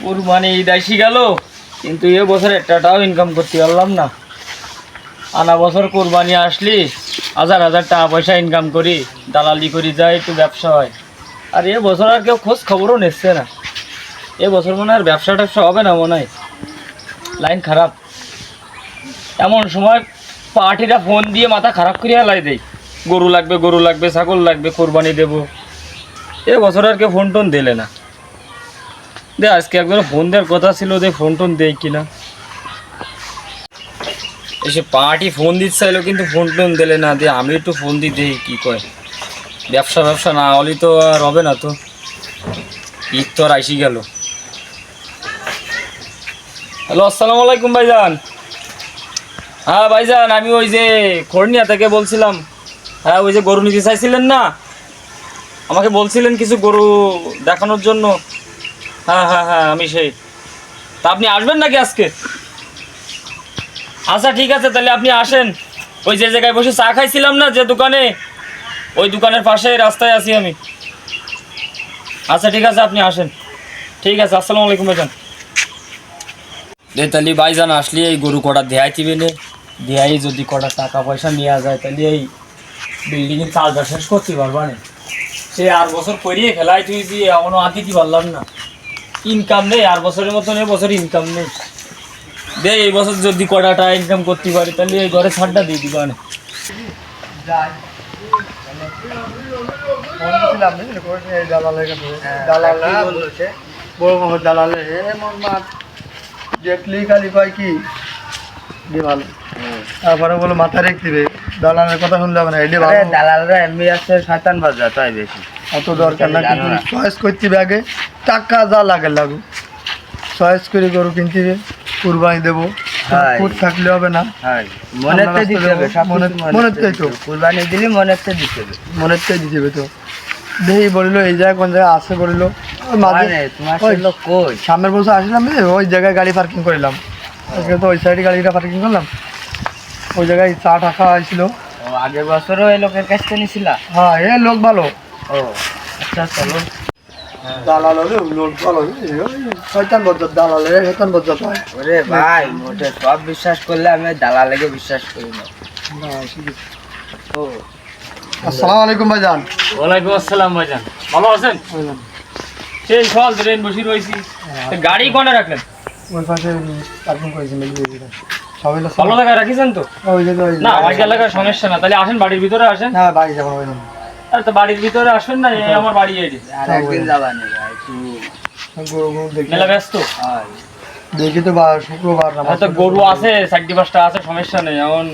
কুরবানি ঈদ আসি গেল, কিন্তু এ বছর একটাও ইনকাম করতে পারলাম না। আনা বছর কুরবানি আসলি হাজার হাজার টাকা পয়সা ইনকাম করি, দালালি করি, যায় একটু ব্যবসা হয়। আর এ বছর আর কেউ খোঁজ খবরও নিচ্ছে না। এ বছর মনে হয় আর ব্যবসা ট্যাবসা হবে না, মনে হয় লাইন খারাপ। এমন সময় পার্টিরা ফোন দিয়ে মাথা খারাপ করিয়া লাই দেয়, গরু লাগবে, গরু লাগবে, ছাগল লাগবে, কোরবানি দেবো। এ বছর আর কেউ ফোন টোন দিলে না। দে আজকে একবার ফোন দেওয়ার কথা ছিল, যে ফোন টোন দেয় কিনা। এসে পার্টি ফোন দিতে চাইলো, কিন্তু ফোন টোন দিলে না। দিয়ে আমি একটু ফোন দিই, দেখি কী কয়। ব্যবসা না হলে তো আর হবে না। তো ঈদ তো আর আইসি গেল। হ্যালো, আসসালামু আলাইকুম ভাইজান। হ্যাঁ ভাইজান, আমি ওই যে খড়নিয়া থেকে বলছিলাম। হ্যাঁ, ওই যে গরু নিতে চাইছিলেন না, আমাকে বলছিলেন কিছু গরু দেখানোর জন্য। হ্যাঁ হ্যাঁ হ্যাঁ, আমি সেই। তা আপনি আসবেন নাকি আজকে? আচ্ছা ঠিক আছে, তাহলে আপনি আসেন। ওই যে জায়গায় বসে চা খাইছিলাম না, যে দোকানে, ওই দোকানের পাশে রাস্তায় আছি আমি। আচ্ছা ঠিক আছে, আপনি আসেন। ঠিক আছে, আসসালামু আলাইকুম ভাইজান। তাহলে ভাইজান আসলে এই গরু কটা দেয়াই দিবে নে। দেয়াই যদি কটা টাকা পয়সা নেওয়া যায়, তাহলে এই বিল্ডিংয়ের চালটা শেষ করতে পারবা না। সে আর বছর করিয়ে ফেলাই তুই যে এমনও আর দিতে পারলাম না। ইনকাম নেই, আর বছরের মতন এবছর ইনকাম নেই। দে এই বছর যদি কটা টাকা ইনকাম করতে পারি, তাহলে এই ঘরে ছাড়টা দিয়ে দিবা না। দেখলি খালি কয় কি ভালো, তারপরে বলো মাথা রেখে দিবে। দালালের কথা শুনলে হবে না, এটি ভালো। দালালরা এমনি আছে শয়তান বাজার, তাই বেশি অত দরকার না, কিন্তু চয়েস করতে হবে আগে। টাকা যা লাগে লাগুক, চয়েস করে গরু কিনতে হবে, কুরবানি দেবো। ফুট থাকলে হবে না, মনেতে দিতে হবে। মনেতেই তো কুরবানি দিলে মনেতে দিতে হবে, মনেতেই দিতে হবে। তো দেখি বলিল এই জায়গায় কোন জায়গায় আছে, বলিল তোমার লোক কই সামনের বছর আসলাম, ওই জায়গায় গাড়ি পার্কিং করলাম। আজকে তো ওই সাইডে গাড়িটা পার্কিং করলাম, ওই জায়গায় চা টাকা হয়েছিল। আগের বছরও এই লোকের কাছ থেকে নিছিলা? হ্যাঁ, এ লোক ভালো। ও আচ্ছা, চলো। দালাল হলে লোক ভালো, শয়তান বজ্জাত দালাল, শয়তান বজ্জাত হয়। ওরে ভাই, মোটে সব বিশ্বাস করলে আমি দালালেকে বিশ্বাস করি না। ও আসসালামু আলাইকুম ভাইজান। ওয়ালাইকুম আসসালাম ভাইজান, ভালো আছেন? সেই সকাল ট্রেন বসে রয়েছি। গাড়ি কোনে রাখলেন? ওই পাশে পার্কিং করেছি, সবাই ভালো জায়গায় রাখিছেন তো? ওই জায়গায় না, আমার এলাকার সমস্যা না। তাহলে আসেন, বাড়ির ভিতরে আসেন। না, বাড়ি যাবো ওই জন্য। আরে তো বাড়ির ভিতরে আসবেন না, এই আমার বাড়ি এটি। আর একদিন যাবা না ভাই, গরু দেখি, মেলা ব্যস্ত দেখি তো শুক্রবার হয়তো গরু আছে, 4-5টা আছে, সমস্যা নেই। এখন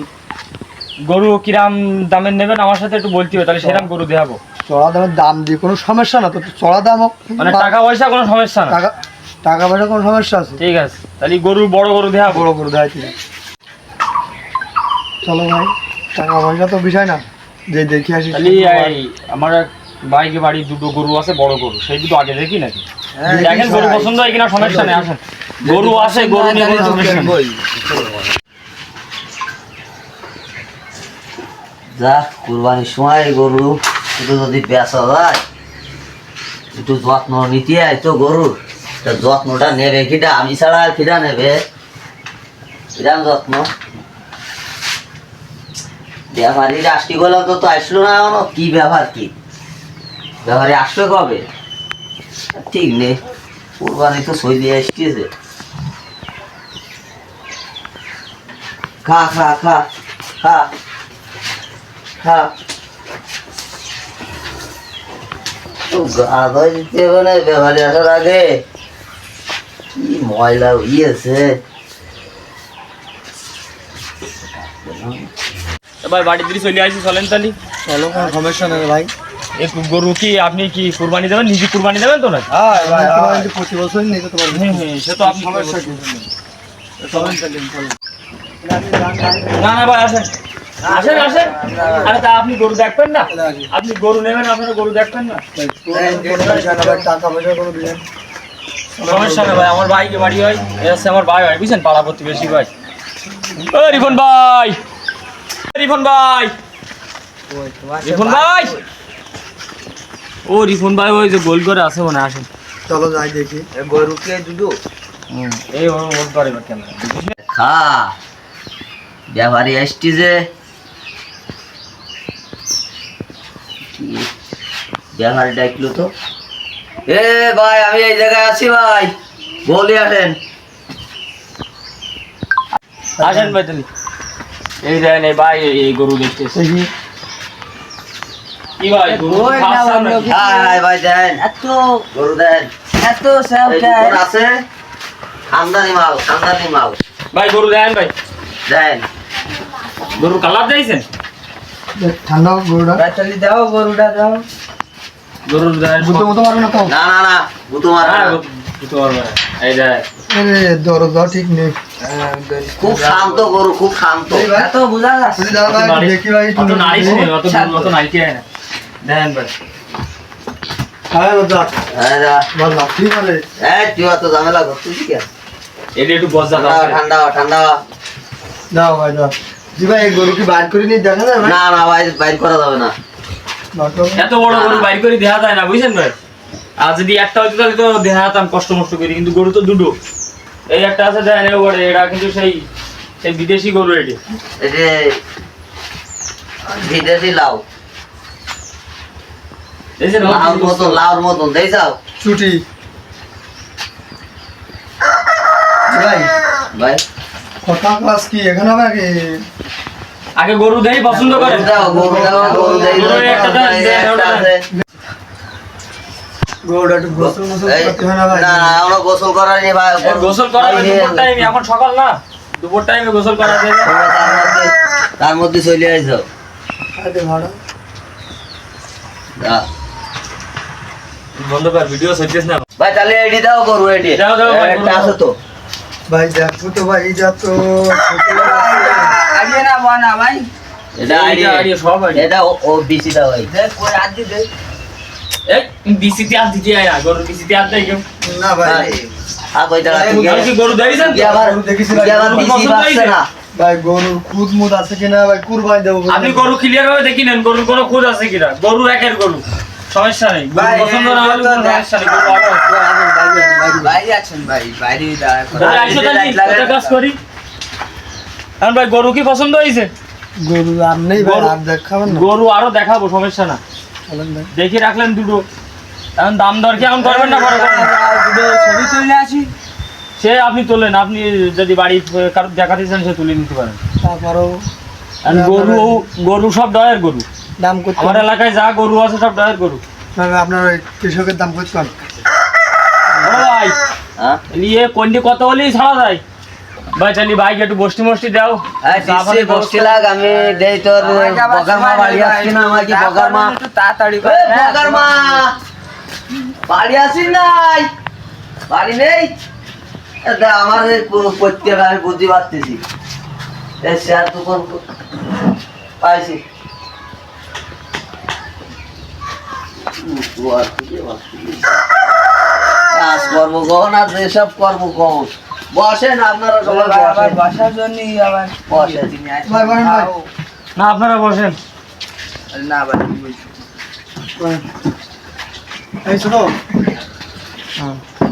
গরু কিরাম দামের নেবেন আমার সাথে একটু বলতে হবে, তাহলে সেরাম গরু দেখাবো। চড়া দামের দাম দিয়ে কোনো সমস্যা না তো, চড়া দাম হোক, মানে টাকা পয়সা কোনো সমস্যা না। টাকা পয়সা কোনো সমস্যা আছে? ঠিক আছে, তাহলে গরু বড় গরু দেখাবো। বড় গরু দেখাই, ঠিক আছে। চলো ভাই, টাকা পয়সা তো বিষয় না, যে দেখি আসি। তাহলে আমার বাইকে বাড়ি দুটো গরু আছে, বড় গরু, সেই দুটো আগে দেখি নাকি? দেখেন গরু পছন্দ হয় কিনা, সমস্যা নেই, আসেন। গরু আছে, গরু নিয়ে কোনো সমস্যা নেই। যা কুরবানির সময় গরু একটু যদি বেচা যায়, একটু যত্ন নিতে হয় তো গরুর। যত্নটা নেবে কিটা, আমি ছাড়া আর কিটা নেবে? কিরাম যত্ন। ব্যাপারীর আসতে গেলাম তো আসলো না এখনো। কি ব্যাপার, কি ব্যাপারে আসবে কবে? ঠিক নেই, কুরবানি তো সই দিয়ে আসতেছে। খা খা খা খা খা। গা দিতে হবে না ব্যাপারে আসার আগে, কি ময়লা হইয়েছে। ভাই বাড়ির দিকে চলে আসি, চলেন তাহলে। চলো, কোনো সমস্যা নেই ভাই। এই গরু কি আপনি কি কুরবানি দেবেন, নিজে কুরবানি দেবেন তো? না হ্যাঁ ভাই, প্রতি বছরই নিতে তো পারবো। সে তো আপনি সমস্যা কি? চলেন তাহলে, চলেন। না না ভাই, আসেন আসেন আসেন। আরে তা আপনি গরু দেখবেন না? আপনি গরু নেবেন, আপনারা গরু দেখবেন না? টাকা পয়সা কোনো দিলেন সমস্যা নেই ভাই, আমার ভাইকে বাড়ি হয়, এ হচ্ছে আমার ভাই হয়, বুঝছেন, পাড়া প্রতিবেশী ভাই। ও রিফন ভাই, রিফন ভাই, রিফন ভাই, ও রিফন ভাই ওই যে গোল করে আছে মনে, আসেন। চলো যাই দেখি। গরু কে দুধু এই ওর পারে বা কেন খা ব্যাপারি আসছি যে ব্যাপারি ডাকলো তো। এ ভাই আমি এই জায়গায় আছি ভাই, বলি আসেন। আসেন ভাই তুমি। এই দেখেন এই ভাই এই গরু দেখতেছে দেখি কি ভাই গরু ওই না, খাসা অন্য নাকি? কিছু। হাই ভাই দেন এত গরু দেন। এত সব এই কুকুর আছে, খানদানি মাল, খানদানি মাল ভাই গরু দেন ভাই, দেন। গরু কালার দিয়েছেন? দেখ, ঠান্ডা হোক গরুটা। বাতালি দাও গরুটা দাও গরুর দেন বুঝতে মতো পারবে না তো? না না না গুতো মারবে না। এই দেখ আরে দরজা ঠিক নেই। খুব শান্ত গরু, খুব শান্ত। এই ভাই, এত বুঝা যাচ্ছে যদি দাদা একটু দেখি ভাই একটু অত নাড়িস দেখি। নেই, অত নাড়িতে হয় না। দেন ভাই হ্যাঁ দাদা হ্যাঁ যা। ভালো লাগতেই পারে। এই তুই অত ঝামেলা করছিস কি? এটা একটু বজ্জা ঠান্ডা হ, ঠান্ডা হ, ঠান্ডা হ। দাও ভাই দাও। জি ভাই এই গরু কি বার করে নিয়ে দেখা যায় ভাই? না না ভাই বাইর করা যাবে না। বার করো। এত বড় গরু বাইর করে দেখা যায় না, বুঝছেন ভাই? আর যদি একটা হইতো তাহলে তো দেখাতাম কষ্ট মষ্ট করি, কিন্তু গরু তো দুটো। এই একটা আছে দেখেন এ বড়, এটা কিন্তু সেই সেই বিদেশি গরু এটি। এই যে বিদেশি লাউ, দেখছেন লাউর মতন, লাউর মতন দেই যাও ছুটি ভাই ভাই। কথা ক্লাস কি এখানে ভাই আগে গরু দেই পছন্দ করে গরু দাও, গরু দাও, গরু দেই গরু দাও, একটা দাও, এই যে একটা আছে। গরুটা একটু গোসল মোসল এই, করতে হয় না ভাই? না না আমরা গোসল করার নেই ভাই। এর গোসল করা হয় দুপুর টাইমে, এখন সকাল না, দুপুর টাইমে গোসল করা যায় না। তোমরা তার মধ্যে চলে আইছো। আরে ভাড়া যা। বন্ধ কর, ভিডিও সইতেছ না। ভাই তাহলে এডি দাও, গরু এডি দাও, দাও ভাই, একটা গরু আছে তো। ভাই দেখো তো ভাই এই যা তো আগে না বানা ভাই এটা আইডি, আইডিয়া সব আইডিয়া। এটা ও বিসি দাও ভাই। দেখ কই আজ দি দে এই বিসিতে আর দিতে আয় না, গরু বিসিতে আর দেই কেউ। না ভাই আ কই টাকা এই, তুই আর কি গরু দেইছেন? কি আবার দেখেছি কি আবার বিসি পছন্দ বাসছে হয়েছে? না। ভাই গরুর খুদ মুদ আছে কিনা ভাই কুরবানি দেবো আপনি গরু ক্লিয়ার ভাবে দেখি নেন, গরুর কোনো খুঁজ আছে কিনা। গরু একের গরু, সমস্যা নেই। গরু ভাই, পছন্দ না হলে তো কোনো সমস্যা নেই, গরু আবার বাইরে আছেন ভাই বাইরে দাঁড়া গরু আইসো তাহলে একটা কাজ করি। এখন ভাই গরু কি পছন্দ হয়েছে? গরু আর নেই ভাই গরু- আর দেখাবেন না গরু আরো দেখাবো, সমস্যা না। চলেন ভাই দেখি রাখলেন দুটো। এখন দাম দর কি এখন করবেন না পরে করবেন? ছবি তুলে আসি সে আপনি তোলেন, আপনি যদি বাড়ি কারোর দেখাতে চান সে তুলে নিতে পারেন। তারপরেও এখন গরু গরু সব ডয়ের গরু, দাম করতে আমার এলাকায় যা গরু আছে সব ডয়ের গরু। ভাই আপনার ওই কৃষকের দাম করতে পারেন ও ভাই হ্যাঁ ইয়ে কোনটি কত হলেই ছাড়া যায় ভাই? তাহলে বাইক একটু বষ্টি মষ্টি দাও। দিচ্ছি বসতে লাগ, আমি দেই তোর বগার মা বাড়ি আসছি না, আমার কি বগার মা? একটু তাড়াতাড়ি এ বগার মা বাড়ি আসিস নাই? বাড়ি নেই? এ দে, আমার এই প্রত্যেক আমি বুঝতে পারতেছি। এই শেয়ার দোকান পাইছি। কাজ কর্ম কখন আর যেসব কর্ম কখন বসেন আপনারা সবাই আবার বসেন। বাসার জন্য আবার বসেন। তিনি আসেন। ভাই, বসেন ভাই। না আপনারা বসেন। না ভাই তুমি বসো। এই শোনো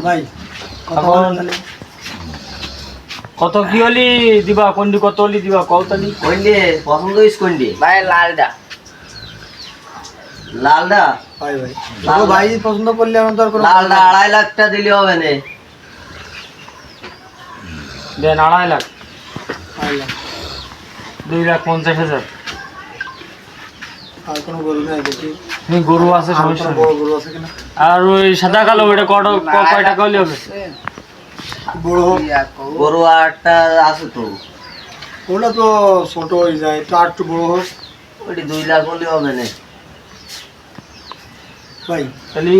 ভাই কথা এখন বলেন তাহলে। কত কি হলি দিবা, কোনটি কত হলি দিবা কৌতালি? কোনডি পছন্দ হইস কোনডি? ভাই লালটা লালডা? ভাই ভাই ও ভাই পছন্দ করলে আমার তো আর কোনো লালডা 2.5 লাখটা দিলে হবে না? দেন 2.5 লাখ, ভাই না। 2,50,000। আর কোনো গরু নাই দেখি এই গরু আছে, আর সমস্যা কোনো নেই। বড় গরু আছে কিনা আর ওই সাদা কালো ওইটা কয় টাকা হলে হবে? বড় হোক গরু আটটা আছে তো, ওটা তো ছোট হয়ে যায় তো আর একটু বড় হোক ওইটি 2 লাখ হলে হবে না? ভাই তাহলে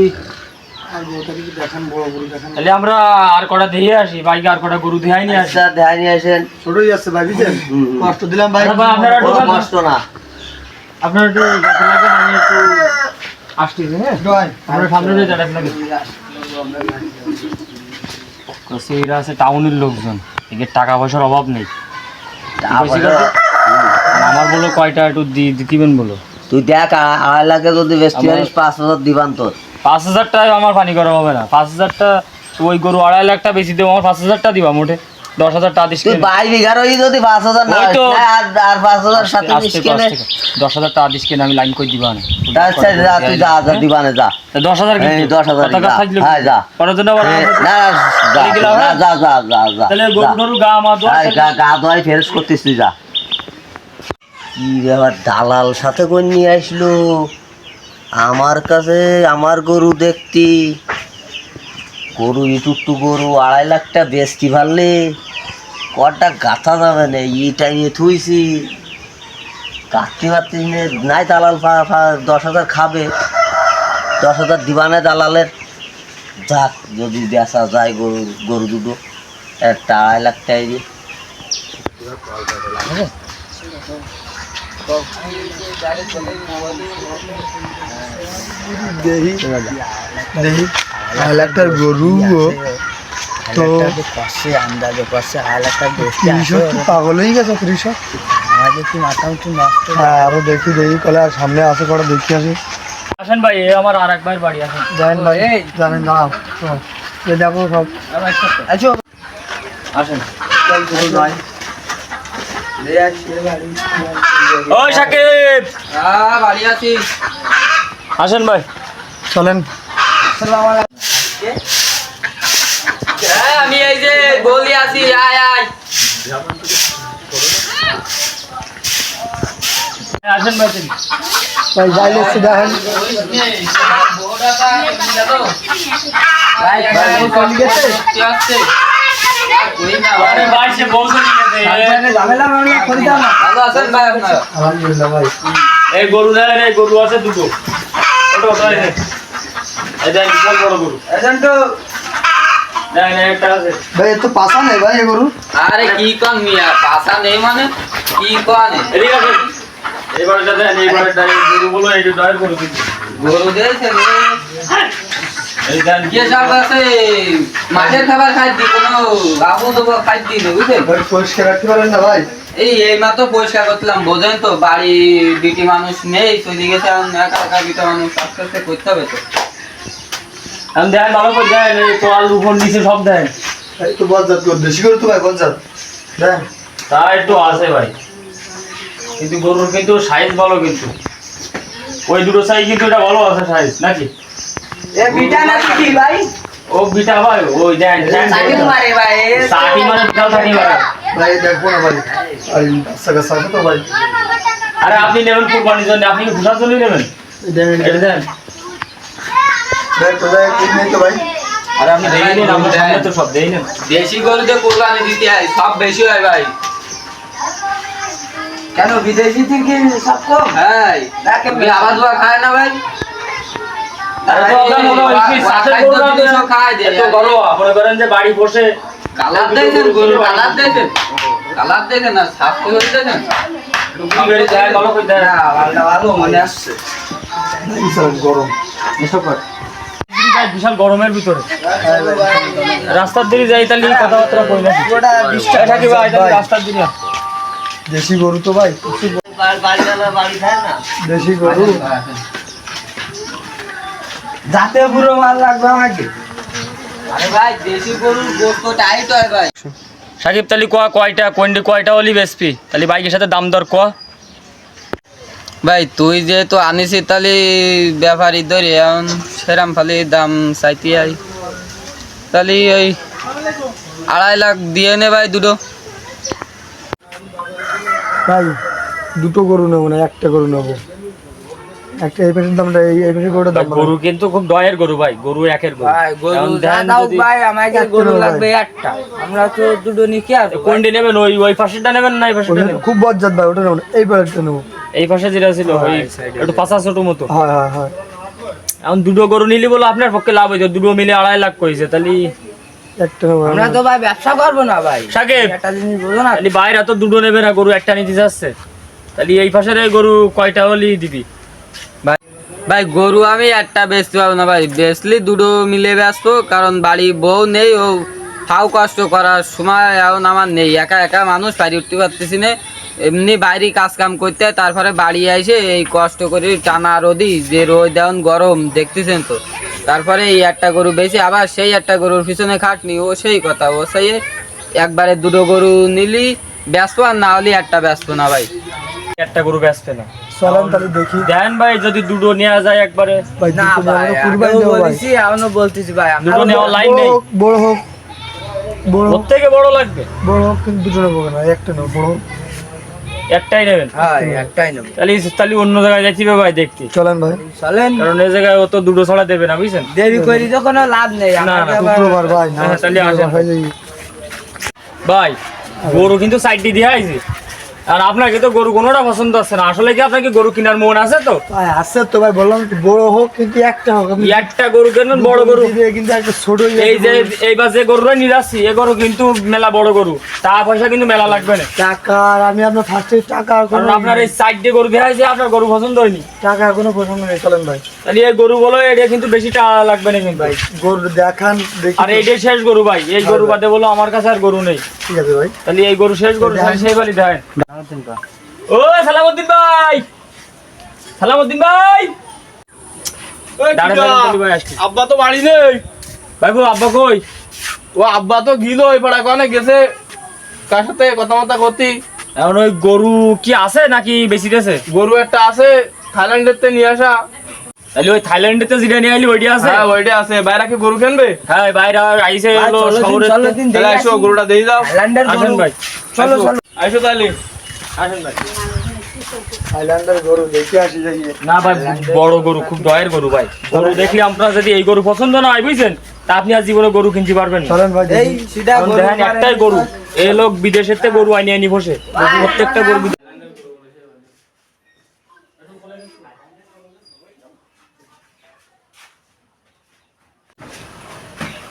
আর গরুটা কি দেখান বড় গরু দেখান তাহলে আমরা আর কটা দিয়ে আসি, বাইকে আর কটা গরু দেখাই নিয়ে আসি। আচ্ছা ধ্যান নিয়ে আসেন। ছোটই আছে ভাই বুঝছেন হুম, হুম। কষ্ট দিলাম ভাই আরে ভাই, আপনারা কোনো ঢোকান না। কষ্ট না। আপনার একটু গাছে লাগেন, আমি একটু আসতেছি। হ্যাঁ, ভাই আমরা সামনে দিয়ে যাবেন নাকি? সেইরা আছে টাউনের লোকজন, এদের টাকা পয়সার অভাব নেই। তারপরে আমার বলো কয়টা একটু দিবেন বলো। তুই দেখ 2.5 লাখে যদি বেশি আমার- আনিস 5,000 দিবান তোর। 5,000 টাকা আমার পানি করা হবে না। 5,000 টাকা ওই গরু 2.5 লাখ টাকা বেশি দেবো, আমার 5,000 টাকা দিবা মোটে। 10,000 টাকা দিস তুই 22 বিঘারই যদি 5,000 না ওই তো। আর 5,000 সাথে মিশকে নে 10,000 টাকা দিস কেন, আমি লাইন করে দিবা না। আচ্ছা যা তুই যা দিবানে যা 10,000 কি? এই 10,000 কত টাকা থাকলো? হ্যাঁ যা করার জন্য আবার না তাহলে গেলাম, হ্যাঁ? যা যা যা যা তাহলে গরু টরু গা আমার দোয়া গা দোয়াই ফেরস করতিস তুই যা। কি ব্যাপার, দালাল সাথে করে নিয়ে আসলো আমার কাছে আমার গরু দেখতি। গরু ইটুকটু গরু 2.5 লাখ টাকা বেচতি পারলে কটা গাথা যাবে না, ইটা নিয়ে থুইছি কাটতে পারতি নাই। দালাল 10,000 খাবে, 10,000 দিবানে দালালের। যাক যদি বেচা যায় গরু গরু দুটো একটা 2.5 লাখ টাকা দিয়ে। দেখি দেখি 2.5 লাখ টাকার গরু তো কষে আন্দাজে কষে 2.5 লাখ টাকা বেশি কৃষক কি পাগল হয়ে গেছে কৃষক? আমাদের কি মাথা উঠে নষ্ট। হ্যাঁ আরো দেখি কলে আর সামনে আছে কটা দেখি আসি। আসেন ভাই, এ আমার আর এক ভাইয়ের বাড়ি। আসেন জানেন ভাই, জানেন না এ দেখো সব আচ্ছা আসেন। নাই ওই সাকিব, বাড়ি আছি। আসেন ভাই। চলেন। হ্যাঁ আমি এই যে বলি আছি, আয় আয়। আসেন ভাই তুমি। ভাই যাই দেখছি দেখেন। আরে ভাই সে বউ চলে গেছে। আলহামদুলিল্লাহ ভাই। এই গরু দেন, এই গরু আছে দুটো। ওটা ওটা এই দেন, বিশাল বড় গরু। দেন একটা আছে। ভাই এ তো পাশা নেই ভাই এ গরু। আরে কি কন মিয়া, পাশা নেই মানে কি কন? এদিকে আসেন। এইবারটা দেন, এইবারটা এই গরু বলো, এই ডয়ের গরু কিন্তু। গরু দিয়েছে এই দেন যে সব আছে মাঠের খাবার খাই দি, কোনো বাবু দেবো খাই দি বুঝলেন। ভাই পরিষ্কার রাখতে পারেন না ভাই? এই মাত্র পরিষ্কার করছিলাম, বোঝেন তো বাড়ি বিটি মানুষ নেই, চলে গেছে। এখন একা একা বিটা মানুষ আস্তে আস্তে করতে হবে তো। আমি দেন ভালো করে দেন, এই তোয়াল উপর নিচে সব দেন। এই তো বজ্জাত করে দেশি গরু তো ভাই বজ্জাত। দেন তা একটু আছে ভাই, কিন্তু গরুর কিন্তু সাইজ ভালো, কিন্তু ওই দুটো সাইজ কিন্তু এটা ভালো আছে সাইজ নাকি? এ বিটা না কি ভাই? ও বিটা ভাই, ওই দেন দেন সাইকেল মারে ভাই। সাথী মানে বিটাও সাথী মারে। ভাই দেখবো না ভাই। আর আচ্ছা কাছে আছে তো ভাই। আরে আপনি নেবেন কুরবানির জন্য, আপনি কি ঘুষার জন্য নেবেন? এই দেখেন এটা দেন। দেখ কোথায় ঠিক নেই তো ভাই। আরে আপনি দেখে নিন, আমার সামনে তো সব দেখে নিন। দেশি গরুতে কোরবানি দিতে হয়, সব বেশি হয় ভাই। কেন বিদেশি থেকে সব কম? হ্যাঁ দেখে আবার দোয়া খায় না ভাই। আরে তো ওটা মনে হয় কি সাথে গরু না দেন, খায় দেয়। এত গরু মনে করেন যে বাড়ি বসে কালার দেখেন গরু, কালার দেখেন, কালার দেখেন না সাফ করে দেখেন। মেরে দেন ভালো করে দেন। ভালো মনে আসছে। বিশাল গরম। এসব কর। বিশাল গরমের ভিতরে রাস্তার দিকে যাই, তাহলে কথাবার্তা কই না। এটা কি ভাই, তাহলে রাস্তার দিকে দেশি গরু তো ভাই। বাড়ি খায় না দেশি গরু। যাতে পুরো মাল লাগবে আমাকে। আরে ভাই দেশি গরুর গোশত টাইট হয় ভাই। সাকিব, তাহলে কয়টা কোনটি কয়টা হলি বেসপি, তাহলে বাইকের সাথে দাম দর ভাই তুই যেহেতু আনিসি তাহলে ব্যাপারী ধরে এখন সেরাম ফালি দাম চাইতে আই, তাহলে ওই 2.5 লাখ দিয়ে নে ভাই দুটো। ভাই দুটো গরু নেবো না, একটা গরু নেবো। একটা এই পেশের দামটা এই পেশের গরুটার দাম গরু কিন্তু খুব দয়ের গরু ভাই, গরু একের গরু। এখন দেন যদি- আমাকে গরু লাগবে একটা, আমরা তো দুটো নিকে আর কোনটি নেবেন, ওই পাশেরটা নেবেন না এই পাশেরটা নেবেন? খুব বজ্জাত ভাই, ওটা নেবো না, এই পেশেরটা নেবো। এই পাশে যেটা ছিল ওই একটু পাঁচা ছোট মতো। হয় হয় হয়। এখন দুটো গরু নিলে বলো আপনার পক্ষে লাভ হয়েছে, দুটো মিলে 2.5 লাখ কইছে, তাহলে একটা নেবো। আমরা তো ভাই ব্যবসা করবো না ভাই। সাকিব, একটা জিনিস বোঝো না, তাহলে বাইরে তো দুটো নেবে না, গরু একটা নিতে যাচ্ছে, তাহলে এই পাশের এই গরু কয়টা হলি দিবি? ভাই গরু আমি একটা বেচতে পারবো না ভাই, বেচলি দুটো মিলে বেচবো, কারণ বাড়ি বউ নেই, ও ফাও কষ্ট করার সময় এখন আমার নেই, একা একা মানুষ বাড়ি উঠতে পারতেছি না, এমনি বাইরে কাজ কাম করতে হয়, তারপরে বাড়ি এসে এই কষ্ট করে টানা রোদি, যে রোদ এখন গরম দেখতেছেন তো, তারপরে এই একটা গরু বেশি আবার সেই একটা গরুর পিছনে খাটনি, ও সেই কথা, ও সেই একবারে দুটো গরু নিলি ব্যস্ত, আর না হলে একটা ব্যস্ত না ভাই। একটা গরু বেচতে না, চলেন তাহলে দেখি দেন ভাই যদি দুটো নেওয়া যায় একবারে। ভাই না দুটো ভাই, নেওয়া কুরবানি আগেও দেবো ভাই। বলেছি, এখনো বলতেছি ভাই, আমরা দুটো নেওয়া লাইন নেই, বড় হোক বড় হোক প্রত্যেকে বড় লাগবে, বড় হোক, কিন্তু দুটো নেবো না, একটা নেবো বড় হোক। একটাই নেবেন। হ্যাঁ একটাই নেব। তাহলে তাহলে অন্য জায়গায় যাচ্ছি ভাই দেখতে, চলেন ভাই। চলেন, কারণ এই জায়গায় ও তো দুটো ছড়া দেবে না বুঝছেন। দেরি করি তো কোনো লাভ নেই। না, আমাকে না, আবার- শুক্রবার ভাই না, হ্যাঁ, তাহলে আসেন। বাসায় যাই। ভাই গরু কিন্তু সাইডটি দিয়ে আইছে, আর আপনাকে তো গরু কোনোটা পছন্দ আছে না। আসলে কি আপনাকে গরু কেনার মন আছে তো? ভাই আছে তো ভাই, বললাম তো বড় হোক, কিন্তু একটা হোক। আপনি একটা গরু কেনেন, বড় গরু। দিবে, কিন্তু একটা ছোট এই যে এইবার যে গরুটা নিয়ে যাচ্ছি, এ গরু কিন্তু মেলা বড় গরু, টাকা পয়সা কিন্তু মেলা লাগবে না। টাকা, আর আমি আপনার ফার্স্টে টাকা আর কারণ কোনো আপনার এই সাইড দিয়ে গরু দেওয়া হয়েছে, আপনার গরু পছন্দ হয়নি। টাকা আর কোনো পছন্দ নেই। চলেন ভাই। তাহলে এই গরু বলো, এটা কিন্তু বেশি টাকা লাগবে না কিন্তু। ভাই গরু দেখান দেখি। আর এইটাই শেষ গরু ভাই, এই গরু বাদে বলো আমার কাছে আর গরু নেই। ঠিক আছে ভাই। তাহলে এই গরু শেষ গরু, তাহলে সেই বালি দেয়। ও সালামউদ্দিন ভাই, সালামউদ্দিন ভাই, দাঁড়া দাঁড়া তাহলে ভাই আসছি। আব্বা তো বাড়ি নেই। ভাই গো, আব্বা কই? ও আব্বা তো গিলো ওই পাড়া কোনে গেছে, কার সাথে কথাবার্তা করতি। এখন ওই গরু কি আছে নাকি বেশি গেছে? গরু একটা আছে থাইল্যান্ডের তে নিয়ে আসা। তাহলে ওই থাইল্যান্ডেতে যেটা নিয়ে আইলি ওইটা আছে? হ্যাঁ ওইটা আছে। বাইরে কি গরু কিনবে? হ্যাঁ বাইরে আইসে ভাই, হলো চলো দিন, শহরে। চলো দিন, তাহলে দেখে আইসো, আসি। গরুটা দিয়ে যাও। থাইল্যান্ডের আসেন গরু। ভাই, চলো চলো। আইসো তাহলে। আসেন ভাই। থাইল্যান্ডের গরু দেখে আসি যাই। না ভাই, বড় গরু, খুব দয়ের গরু ভাই। গরু দেখলে আপনার যদি এই গরু পছন্দ না হয় বুঝছেন, তা আপনি আর জীবনে গরু কিনতে পারবেন না। চলেন ভাই এই দেখি। সিধা কারণ গরু দেখেন একটাই গরু, এই লোক বিদেশের থেকে গরু আনি আনি বসে, প্রত্যেকটা গরু বিদেশে।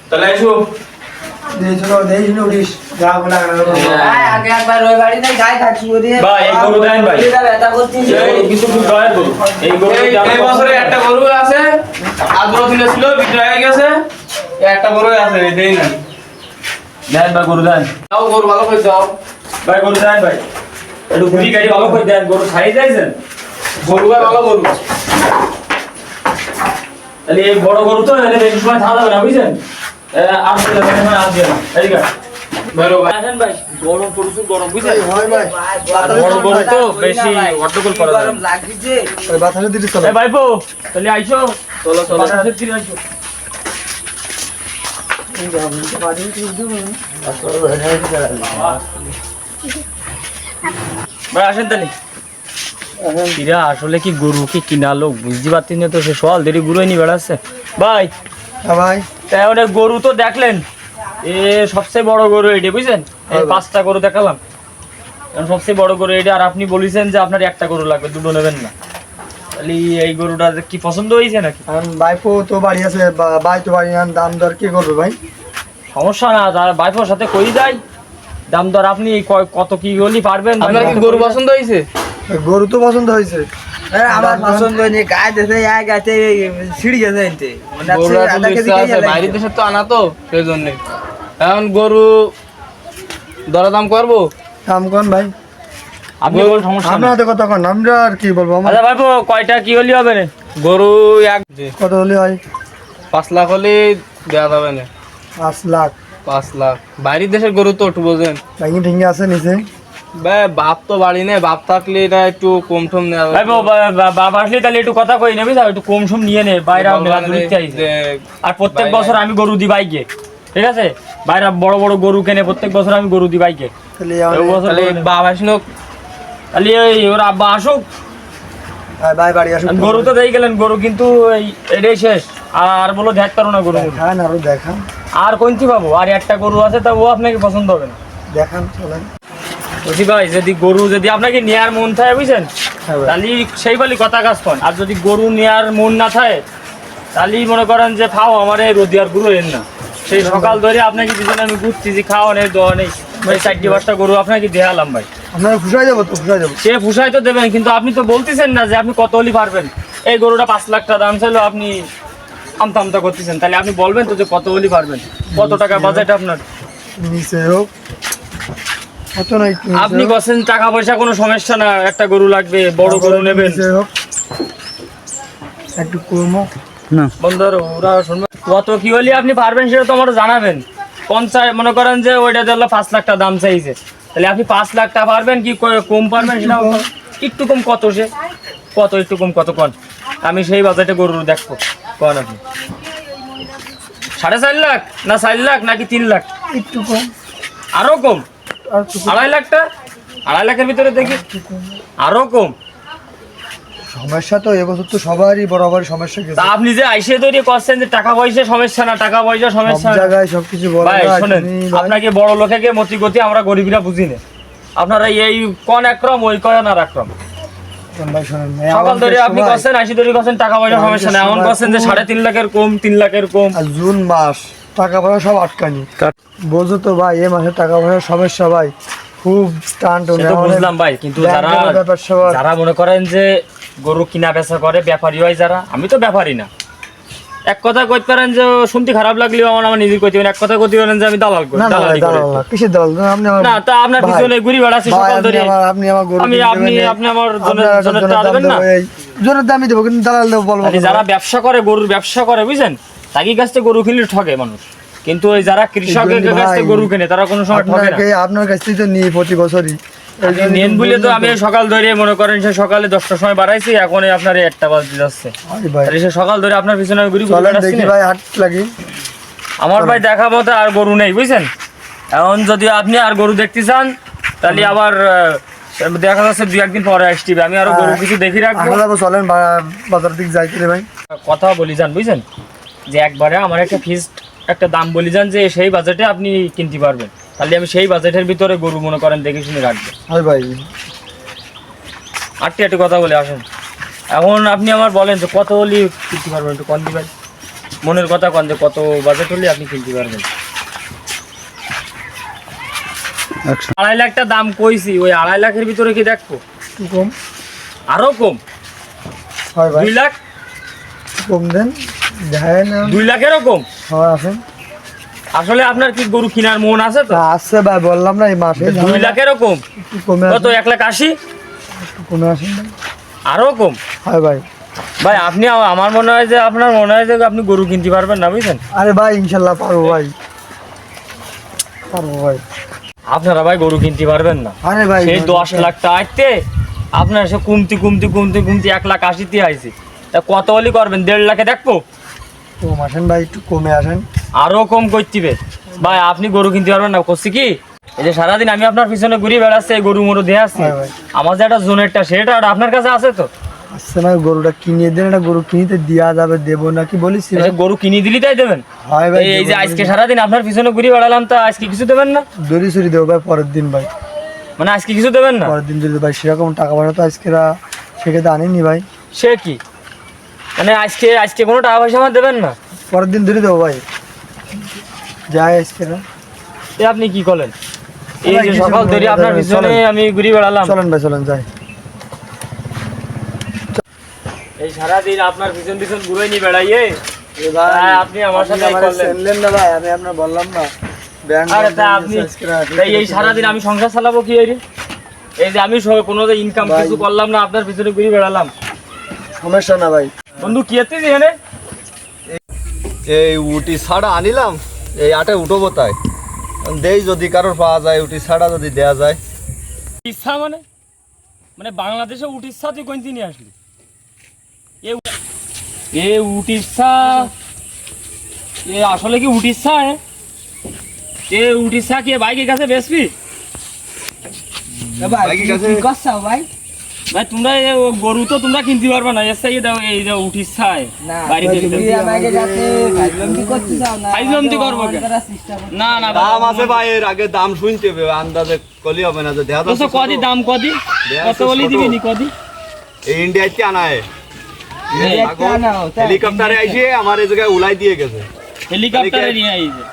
তাহলে আইসো। ভাই, আগে একবার ওই বাড়ি নাই গায়ে থাকি ওরে। ভাই, এই গরু দেন ভাই। শরীরটা ব্যথা করতেছে। এই গরু কিন্তু খুব দয়ের গরু। এই গরু এই এই বছরে একটা গরু আছে, আগ্রহ দিনে ছিল, বিক্রি হয়ে গেছে। এই একটা গরু আছে, দেই না। দেন ভাই, গরু দেন যাও গরু ভালো করে যাও। ভাই, গরু দেন ভাই। একটু ঘুরি গাড়ি ভালো করে দেন, গরু ছাড়িয়ে যাইছেন। গরু ভালো গরু। তাহলে এই বড় গরু তো এলে বেশি সময় থাকা যাবে না বুঝছেন। আর আসবে না, ঠিক আছে বেরো ভাই। আসেন ভাই। গরম প্রচুর গরম বুঝছেন। হয় ভাই, বড় গরু তো বেশি অর্ধকল করা যাবে গরম না। লাগছে। ওই বাতাসে দিতে চলো। এ ভাইপো, তাহলে আইসো। চলো চলো। বাতাসের তীরে আইসো। ভাই আসেন তাহলে। এরা আসলে কি গরু কি কিনা লোক বুঝতে পারছি না তো, সে সল দেরি গরু নিয়ে বেড়াচ্ছে ভাই। হ্যাঁ ভাই। তাই অনেক গরু তো দেখলেন, এ সবচেয়ে বড় গরু এটা বুঝছেন। এই 5টা গরু দেখালাম, এখন সবচেয়ে বড় গরু এটা। আর আপনি বলেছেন যে আপনার একটা গরু লাগবে, দুটো নেবেন না। তাহলে এই গরুটা কি পছন্দ হয়েছে নাকি? আর ভাইপো তো বাড়ি আছে, ভাই তো বাড়ি আন, দাম দর কি করবে ভাই? সমস্যা না, তার বাইফোর সাথে কই যায় দাম দর। আপনি কত কি হলি পারবেন? আপনার কি গরু পছন্দ হয়েছে? গরু তো পছন্দ হয়েছে। আমার পছন্দ হয়নি, গায়ে দেশে এক গাছে ছিড়ি গেছে এনতে। মনে হচ্ছে গরুর আধা তো কেজি ইচ্ছা খেয়ে আছে, গেছে। বাইরের দেশে তো আনা তো, সেই জন্য। এখন গরু দরদাম করবো। দাম কোন ভাই? আপনি কোন সমস্যা আপনার না। হাতে কথা কন, আমরা আর কি বলবো। আমার আচ্ছা ভাইপো, কয়টা কি হলি হবে না? গরু এক কত হলে হয়? 5 লাখ হলে দেওয়া যাবে না। 5 লাখ। 5 লাখ বাইরের দেশের গরু তো একটু বোঝেন। ভেঙে ঠেঙে আছে নিচে। ভাই বাপ তো বাড়ি নেই, বাপ থাকলে না একটু কম টম নেওয়া ভাইপো, বাবা আসলে তাহলে একটু কথা কই নেবি, একটু কম সম নিয়ে নে। বাইরে মেলা দূরত্বে আইছে। আর প্রত্যেক বছর আমি গরু দিই বাইকে, ঠিক আছে? বাইরে বড় বড় গরু কেনে, প্রত্যেক বছর আমি গরু দিই বাইকে। তাহলে এই বছর তাহলে গরু নেই। বাপ আসলো। তাহলে এই ওর আব্বা আসুক, ভাই বাড়ি আসুন। গরু তো দিয়ে গেলেন, গরু কিন্তু এটাই শেষ। আর বলো দেখ পারো না গরু। দেখান, আরো দেখান। আর কোনটি পাবো? আর একটা গরু আছে, তা ও আপনাকে পছন্দ হবে না। দেখান, চলেন। বলছি ভাই, যদি গরু যদি আপনাকে নেয়ার মন থাকে বুঝছেন, হ্যাঁ ভাই। তাহলে সেই বলি কথা কাজ করেন। আর যদি গরু নেয়ার মন না থাকে, তাহলে মনে করেন যে খাও আমার এই রোদিয়ার গরু এর না। সেই সকাল ধরে আপনাকে দুজনে আমি ঘুরছি যে খাওয়া নেই দেওয়া নেই, ওই 4-5টা গরু আপনাকে দেখালাম ভাই। আপনারা ফুসাই যাবো তো, ফুসাই যাবো। সে ফুসাই তো দেবেন, কিন্তু আপনি তো বলতেছেন না যে আপনি কত হলি পারবেন। এই গরুটা 5 লাখ টাকা দাম ছিল, আপনি আমতা আমতা করতেছেন। তাহলে আপনি বলবেন তো যে কত হলি পারবেন, কত টাকা বাজেট আপনার। নিচে হোক, কত নাই একটু নিচে আপনি হোক। বলছেন টাকা পয়সা কোনো সমস্যা না, একটা গরু লাগবে, বড় গরু নেবেন। নিচে হোক, একটু কমো। না। বন্ধুর ওরা শুনবে কত কি হলে আপনি পারবেন সেটা তো আমার জানাবেন। 50 মনে করেন যে ওইটা ধরলো 5 লাখ টাকা দাম চাইছে, তাহলে আপনি 5 লাখ টাকা পারবেন কি কম পারবেন সেটা একটু কম কত সে কত একটু কম কত কন আমি সেই বাজেটে গরু দেখবো কন আপনি 4.5 লাখ না 4 লাখ নাকি 3 লাখ একটু কম আরো কম আর একটু কম। 2.5 লাখটা 2.5 লাখের ভিতরে দেখি আরো কম। সমস্যা তো এবছর তো সবারই বরাবর সমস্যা গেছে, তা আপনি যে আইসে তৈরি করছেন যে টাকা পয়সা সমস্যা না, টাকা পয়সা সব সমস্যা না। জায়গায় সবকিছু বলা ভাই যায়, শোনেন, তুমি ভাই- আপনাকে বড় লোকেকে মতি গতি আমরা গরিবরা বুঝি না। আপনারা এই কোন একরম ওই কয় না একরম। ভাই শোনেন, সকাল ধরে আমাদের আপনি সময়- করছেন 80 ধরে করছেন টাকা পয়সা আমাদের সমস্যা না, এমন সময় করছেন যে খুব- 3.5 লাখের কম 3 লাখের কম। আর জুন মাস টাকা পয়সা সব আটকানি, বোঝো তো ভাই এ মাসে টাকা পয়সার সমস্যা ভাই, খুব টান সে তো বুঝলাম ভাই, কিন্তু যারা যারা মনে করেন যে গরু কিনা বেচা করে ব্যাপারী হয় যারা, আমি তো ব্যাপারী না। এক কথা কইতে পারেন যে শুনতে খারাপ লাগলেও আমার নিজে কইতে পারেন, এক কথা কইতে পারেন যে আমি দালাল করি, না না ভাই দালালি করি। দালাল না, কিসের দালাল না, আপনি আমার না তা আপনার ভাই, পিছনে ঘুরি বেড়াচ্ছি ভাই, সকাল ধরে। আপনি আমার গরু আমি কিনে আপনি দেবেন, আপনি আমার আপনার একটা জনের জনের টাকা দাম দেবেন না। দেবো, এই জনের দামই দেবো, কিন্তু দালাল দেবো বলবো আরে না যারা ভাই। ব্যবসা করে, গরুর ব্যবসা করে বুঝছেন, তাকে কাছ থেকে গরু কিনলে ঠকে মানুষ, কিন্তু ওই যারা কৃষকের এই জন্য কাছ থেকে ভাই, গরু কিনে তারা কোনো সময় ঠকে না। আপনার কাছ থেকে তো নিই প্রতি বছরই, এই আপনি জন্য নেন বলে তো বুঝলেন আমি সকাল ধরে মনে করেন সে সকালে 10টার সময় বাড়াইছি, এখন আপনার 1টা বাজতে যাচ্ছে। আরে ভাই তাহলে সে সকাল ধরে আপনার পিছনে আমি ঘুরি ঘুরি চলেন বেড়াচ্ছি দেখি না। ভাই, হাট লাগি। আমার ভাই দেখা মতো আর গরু নেই বুঝছেন। এখন যদি আপনি আর গরু দেখতে চান তাহলে আবার দেখা যাচ্ছে 2-1 দিন পরে আসবে, আমি আরো গরু কিছু দেখি রাখবো। আসলে যাবো, চলেন বাজার দিক যাইতে রে ভাই। কথা বলি যান বুঝছেন, যে একবারে আমার একটা ফিক্সড একটা দাম বলি যান যে সেই বাজেটে আপনি কিনতে পারবেন, তাহলে আমি সেই বাজেটের ভিতরে গরু মনে করেন দেখে শুনে রাখবো। হয় ভাই, আটটি একটু কথা বলে আসেন। এখন আপনি আমার বলেন যে কত হলে কিনতে পারবেন, একটু কন দিবেন মনের কথা কন, যে কত বাজেট হলে আপনি কিনতে পারবেন। 2.5 লাখটা দাম কইছি, ওই 2.5 লাখের ভিতরে কি দেখবো একটু কম আরো কম? হয় ভাই, 2 লাখ, কম দেন, দেখায় না 2 লাখেরও কম? হয় আসেন। আসলে আপনার কি গরু কেনার মন আছে তো? তা আসছে ভাই, বললাম না এই মাসে 2 লাখেরও কম? একটু কমে কত আসেন, 1,80,000? একটু কমে আসেন ভাই। আরো কম? হয় ভাই, ভাই আপনি আমার মনে হয় যে আপনার মনে হয় যে আপনি গরু কিনতে পারবেন না বুঝছেন। আরে ভাই ইনশাল্লাহ পারবো ভাই, পারবো ভাই। আপনারা ভাই গরু কিনতে পারবেন না, আরে ভাই সেই 10 লাখ টাকা আইতে আপনার সে কমতে 1,80,000 আইছে, তা কত হলি করবেন? 1.5 লাখে দেখবো? কম আসেন ভাই, একটু কমে আসেন। আরো কম করতিবে ভাই, আপনি গরু কিনতে পারবেন না। করছি কি, এই যে সারাদিন আমি আপনার পিছনে ঘুরে বেড়াচ্ছি, এই গরু মরু দিয়ে আসছি, হ্যাঁ ভাই। আমার যে একটা জোনেরটা সেটা আপনার কাছে আছে তো? আসছে না, গরুটা কিনিয়ে দেন, এটা গরু কিনিতে দেওয়া যাবে, দেবো নাকি বলিস এই যে গরু কিনে দিলি তাই দেবেন? হয় ভাই, এই যে আজকে সারাদিন আপনার পিছনে ঘুরে বেড়ালাম, তা আজকে কিছু দেবেন না? দড়ি চুরি দেবো ভাই পরের দিন ভাই, মানে আজকে কিছু দেবেন না? পরের দিন যদি ভাই সেরকম টাকা পয়সা তো আজকে সেক্ষেত্রে আনিনি ভাই, সে কি মানে আজকে কোনো টাকা পয়সা আমার দেবেন না? পরের দিন ধরে দেবো ভাই, যাই আজকে না। এ আপনি কি করলেন? এই ভাই, যে কিছু সকাল ধরে বলবো না, আপনার চলেন। পিছনে আমি ঘুরে বেড়ালাম, চলেন ভাই, চলেন যাই। এই সারাদিন আপনার পিছন পিছন ঘুরে নিয়ে বেড়াইয়ে আপনি আমার সাথে এই করলেন। না ভাই, আমি আপনার বললাম না ব্যাংক আরে তা আপনি তাই এই সারাদিন আমি সংসার চালাবো কি এই এই যে আমি কোনো ইনকাম ভাই। কিছু করলাম না, আপনার পিছনে ঘুরে বেড়ালাম। সমস্যা না ভাই। বন্ধু কি এতে এখানে? এই উটি ছাড়া আনিলাম, এই আটে উঠবো তাই দেই, যদি কারোর পাওয়া যায় উটি ছাড়া যদি দেয়া যায়। ইচ্ছা মানে মানে বাংলাদেশে উটিচ্ছা তুই কোন নিয়ে আসলি? এ উটিচ্ছা, এ আসলে কি উটিচ্ছা? এ উটিচ্ছা কি বাইকের কাছে বেচবি? ভাই তোমরা গরু তো তোমরা কিনতে পারবে না, এসে দাও এই যে উঠিচ্ছা ফাইজলামতি করবো কেন? না না দাম আছে ভাই, এর আগে দাম শুনতে হবে, আন্দাজে কলি হবে না যে দেয়া দোস্ত কদি দাম কদি কত বলি দিবি নি কদি? এই ইন্ডিয়াতে আনায় হেলিকপ্টারে আইসে আমার এই জায়গায় উলাই দিয়ে গেছে। হেলিকপ্টারে নিয়ে আইছে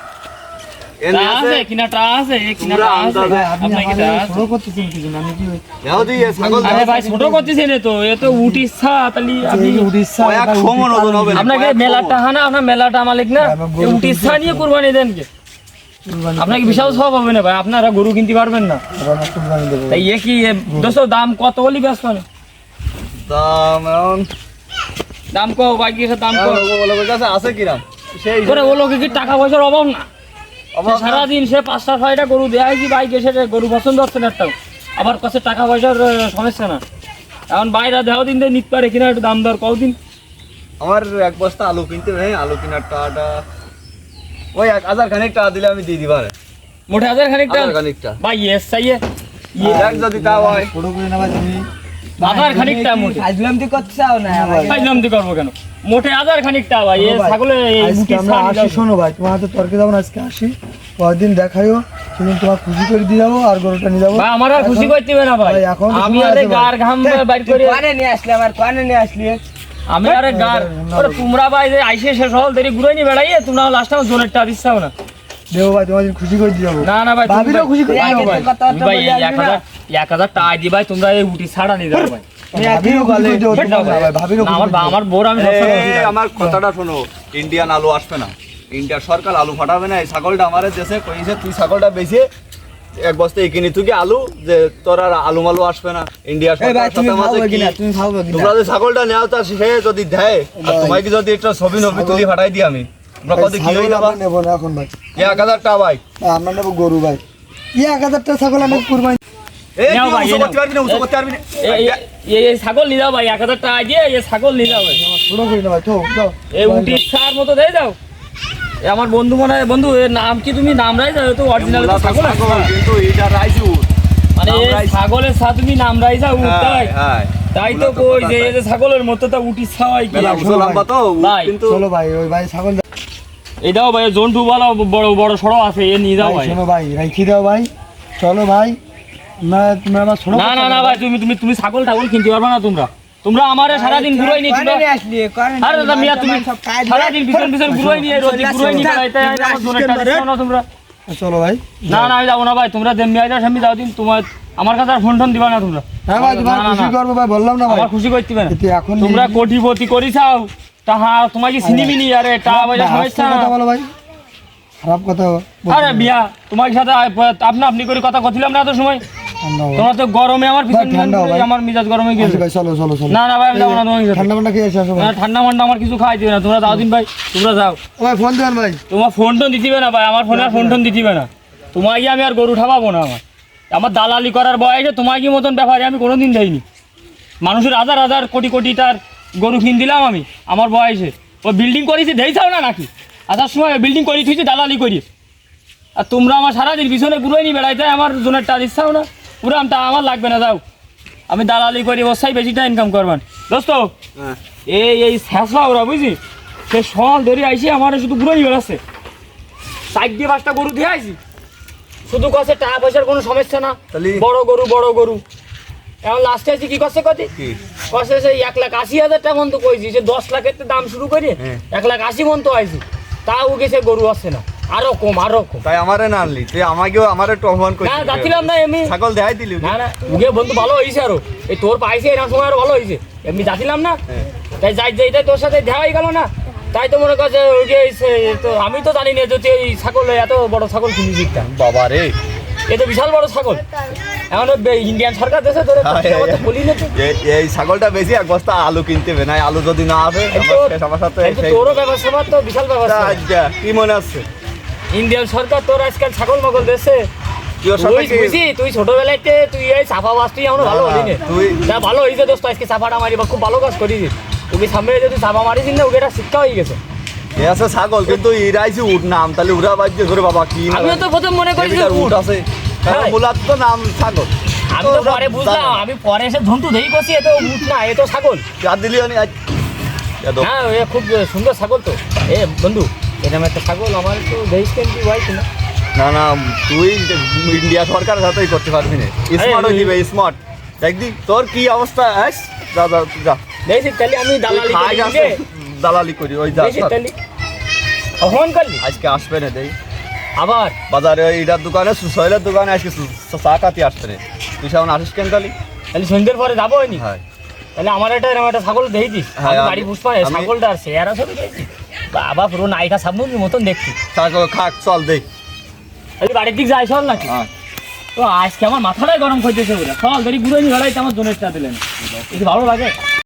এনে টা আছে আছে কিনা টা আছে এ কিনা পুরা টা আছে আন্দাজে। আপনার কি টা আছে? ছোট করতেছেন কি জন্য? আমি কি দেও দি এ ছাগল আরে ভাই ছোট করতেছেন তো, এ তো উঠিচ্ছা তাহলে আপনি উড়িষ্যা কয়েক সমন ওজন হবে না, আপনাকে কয়েক মেলাটা হানা, আপনার মেলাটা মালিক না, আমার গরু উঠিচ্ছা নিয়ে কুরবানি দেন কে? আপনাকে বিশাল সব হবে না ভাই, আপনারা গরু কিনতে পারবেন না। কুরবানি দেবো। তাই এ কি দোস্ত দাম কত হলি ব্যস্ত না? দাম এখন দাম কও ভাই, কিসের দাম কও? ওর কাছে আছে কিরাম সেই করে ও লোকে কি টাকা পয়সার অভাব না? অভাব না। সারাদিন সে 5টা 6টা গরু দেয় কি ভাই, সে গরু পছন্দ হচ্ছে না একটাও, আবার কাছে টাকা পয়সার সমস্যা না। এখন বাইরে দেওয়া দিন দিয়ে নিতে পারে কিনা, একটু দাম দর কও দিন। আমার এক বস্তা আলু কিনতে নেই, আলু কেনার টাকাটা ওই 1000 খানিক টাকা দিলে আমি দিয়ে দিবারে। মোটে 1000 খানিকটা 1000 খানিকটা ভাই, ইয়েস চাইয়ে দেখ যদি তাও হয়। ছোট করে না ভাই তুমি 1000 খানিকটা মোটে ফাজলামতি করতে চাও না ভাই? ফাইজলামতি করবো কেন? মোটে 1000 খানিকটা ভাই, এ ছাগলে এই আজকে মুটি আমরা ছাড়ি আসি, যাবে। শোনো ভাই, তোমার হাতে তর্কে যাবো না, আজকে আসি, পরেরদিন দেখাইও, সেদিন তোমার খুশি করে দিয়ে যাবো আর গরুটা নিয়ে যাবো। ভাই আমার আর খুশি করতে হবে না ভাই, ভাই, এখন তো আমি সময় আরে আছে ভাই। গার ঘাম বাইর করে, কানে নিয়ে আসলে আমার কানে নিয়ে আসলি আমি আরে গার, ওরে তোমরা ভাই যে আইসে শেষ হল দেরি ঘুরে নিয়ে বেড়াইয়ে, তোমরা লাস্ট টাইম জোনের টা দিচ্ছাও না। দেবো ভাই, তোমার খুশি করে দিয়ে যাবো। না না ভাই, ভাবিরও খুশি করে ভাই, দিও ভাই। ভাই 1000 টাকা দি ভাই, তোমরা এই উটি ছাড়া নিয়ে যাও ভাই। ভাবিরও খুশি করে দিও, বেশ দাও তোমরা ভাই, ভাবিরও না, খুশি আমার করে দিও। আমার বোর আমি সবসময় খুশি রাখি। আমার কথাটা শোনো, ইন্ডিয়ান আলু আসবে না, ইন্ডিয়ার সরকার আলু ফাটাবে না। এই ছাগলটা আমারে দেশে কইছে তুই ছাগলটা বেচে এক বস্তা কিনি তুই কি আলু, যে তোর আর আলু মালু আসবে না। ইন্ডিয়ার সরকার সাথে আমাদের কি তোমরা যে ছাগলটা নেও তা সে যদি দেয়, আর তোমায় কি যদি একটা ছবি নবি তুলি ফাটাই দিই আমি, তোমরা কত কি ছাগল হই যাবা? আমরা নেবো না এখন ভাই, 1000 টাকা ভাই। আমরা নেবো গরু ভাই। 1000 টাকা ছাগল আমি কুরবানি। এই নাও তুই ভাই, উঁচু এই করতে পারবি না, উঁচু করতে পারবি না। এই ছাগল নিয়ে যাও ভাই, 1000 টাকা দিয়ে এই ছাগল নিয়ে যাও ভাই। ছোট করি না ভাই, তো যাও। এই উটি ছাড় মতো দিয়ে যাও। এ আমার বন্ধু মনে হয়, বন্ধু এর নাম কি তুমি নাম রাই যাও? তো অরিজিনাল মোলা তো ছাগল আছে। ছাগল, কিন্তু এটা রাইজু। মানে এই নাম রাইস। ছাগলের সাথে তুমি নাম রাই যাও উঠতাই, হ্যাঁ, তাই তো মোলা কই কথা যে তাই। এই যে ছাগলের মতো তো উটি ছাওয়াই কি। মেলা উঁচু লম্বা তো, ভাই, কিন্তু চলো ভাই, ওই ভাই ছাগল এই দাও ভাই, জন্টু বলা বড় বড় সড়ো আছে, এ নিয়ে যাও ভাই, ভাই। শোনো ভাই, রাখি দাও ভাই, চলো ভাই। না তুমি আমার ছোট না না না ভাই, তুমি তুমি তুমি ছাগল টাগল কিনতে পারবে না তোমরা। তোমরা আমারে সারাদিন ঘুরাই নিয়ে কানে নিয়ে আসলি আরে দাদা মিয়া, তুমি সারাদিন পিছন পিছন ঘুরাই নিয়ে রোজি ঘুরাই নিয়ে বেড়াইতে আমার জোনের টাকা দিচ্ছ না তোমরা। চলো ভাই। না না আমি যাবো না ভাই, তোমরা যেমনি আইতা সেমনি যাও দিন। তোমার আমার কাছে আর ফোন টোন দিবা না তোমরা। হ্যাঁ ভাই, তোমার না, না, খুশি না। করবো ভাই, বললাম না ভাই। আমার খুশি করতে না। কিন্তু এখন তোমরা কোটিপতি করি চাও তাহা তোমার কি সিনেমিনি আরে টাকা পয়সা সমস্যা না। কথা বলো ভাই, খারাপ কথা আরে বিয়া তোমার সাথে আপনা আপনি করে কথা কছিলাম না এত সময়। ঠান্ডা হও। তোমরা তো গরমে আমার পিছন ভাই, ঠান্ডা হও ভাই। আমার মিজাজ গরমে আসি গেছে। ভাই, চলো চলো চলো। না না ভাই, আমি যাবো না তোমার সাথে। ঠান্ডা মান্ডা খেয়ে আসো ভাই। না, ঠান্ডা মান্ডা আমার কিছু খাওয়াই দিবে না, তোমরা যাও দিন ভাই, তোমরা যাও। ও ভাই, ফোন দেন ভাই। তোমার ফোন টোন দিতিবে না ভাই, আমার ফোনে আর ফোন টোন দিতিবে না। তোমায় গিয়ে আমি আর গরু ঠাপাবো না। আমার দালালি করার বয়সে তোমায় কি মতন ব্যাপারে আমি কোনোদিন দেইনি। মানুষের হাজার হাজার কোটি কোটি তার গরু কিন দিলাম আমি আমার বয়সে। ও বিল্ডিং করেছি দেইছাও না নাকি? আসার সময় বিল্ডিং করি থুইছি দালালি করি। আর তোমরা আমার সারাদিন পিছনে ঘুরে নিয়ে বেড়াইতে আমার জোনের টাকা দিচ্ছাও না। পুরো তা আমার লাগবে না, যাও। আমি দালালি করি, ওসাই বেশিটা ইনকাম করবেন দোস্ত। এই শেষা ওরা বুঝি, সে সল ধরে আইসি আমার শুধু ঘুরে নিয়ে বেড়াচ্ছে। 4 দিয়ে 5টা গরু দিয়ে আইসি, শুধু কছে টাকা পয়সার কোনো সমস্যা না, তাহলে- বড় গরু বড় গরু। এখন লাস্টে আছি কি করছে কতি কি? কছে সেই 1,80,000 টাকা মন তো কইছি, সে 10 লাখের তো দাম শুরু করে 1,80,000 মন তো আইছি, তাও গেছে গরু আসছে না, আরো কম আরো কম। তাই আমারে না আনলি, তুই আমাকেও আমার একটু অপমান না করছিস। যাচ্ছিলাম না এমনি। ছাগল দেখাই দিলি। না না উগে বন্ধু ভালো হয়েছে, আরো এই তোর পাইছে এরকম সময় আরো ভালো হয়েছে। এমনি যাচ্ছিলাম না, তাই যাই যাইটাই তোর সাথে দেখা হয়ে গেল না, তাই তো মনে করছে ওই তো আমি তো জানি না যে তুই এই ছাগল এত বড় ছাগল কিনিস একটা। বাবা রে, এ তো বিশাল বড় ছাগল। এখন ইন্ডিয়ান সরকার দেশে তোর বলি না তো। এই ছাগলটা বেশি এক বস্তা আলু কিনতে হবে, নাই আলু যদি না আসে আমার সাথে এই তো তোরও ব্যবস্থা তো বিশাল ব্যবস্থা। আচ্ছা, কি মনে আছে? ইন্ডিয়ান সরকার তোর আজকাল ছাগল মগল দেশে। তুই ওর সাথে তুই কি- বুঝি তুই ছোটবেলাতে তুই এই চাপা বাস তুই এমন ভালো হলি না। তুই- যা ভালো হয়েছে দোস্ত, আজকে চাপাটা মারি বা খুব ভালো কাজ করিস। তুমি সামনে যদি চাপা মারিস না ওকে শিক্ষা হয়ে গেছে। এ আছে ছাগল, কিন্তু ইরাইছি উঠ নাম, তাহলে উড়া বাজছে ধরে বাবা কি আমিও তো প্রথম মনে করি যে এদিকে উঠ উট। আছে, হ্যাঁ। মূলত তো নাম ছাগল। আমি তো পরে বুঝলাম, আমি পরে এসে ধন্তু দেই করছি এ তো উঠ না, এ তো ছাগল। চার দিলি অনেক আজ হ্যাঁ এ খুব সুন্দর ছাগল তো। এ বন্ধু এরকম একটা ছাগল আমার তো দেখিস কেন তুই ভাই কিনা। না না, তুই ইন্ডিয়া সরকারের সাথেই করতে পারবি না, স্মার্ট হয়ে দিবে স্মার্ট। দেখদি তোর কি অবস্থা, আস যা যা যা দেখিস তাহলে আমি দালালি খাই করি গেছে, দালালি করি ওই যা দেখিস তাহলে ফোন করলি আজকে আসবে না দেই আবার। বাজারে ওই ইটার দোকানে সোহেলের দোকানে আজকে চা খাতি আসবে না, তুই সেমন আসিস কেন তাহলে? তাহলে সন্ধ্যের পরে যাবো নি। হ্যাঁ তাহলে আমার এরকম একটা ছাগল দেখি দিস। হ্যাঁ, আমি আমি- বাড়ি পুষ্পা আমি- ছাগলটা আর চেহারা ছবি দেখছি বাবা, পুরো নায়িকা সাবনুর মতন দেখছি। ছাগল খাক চল দেই। তাহলে বাড়ির দিক যাই চল নাকি? হ্যাঁ তো আজকে আমার মাথাটাই গরম করতেছে, চল ধরি ঘুরে নি বেড়াইতে আমার জোনেরটা দিলেন, ভালো লাগে।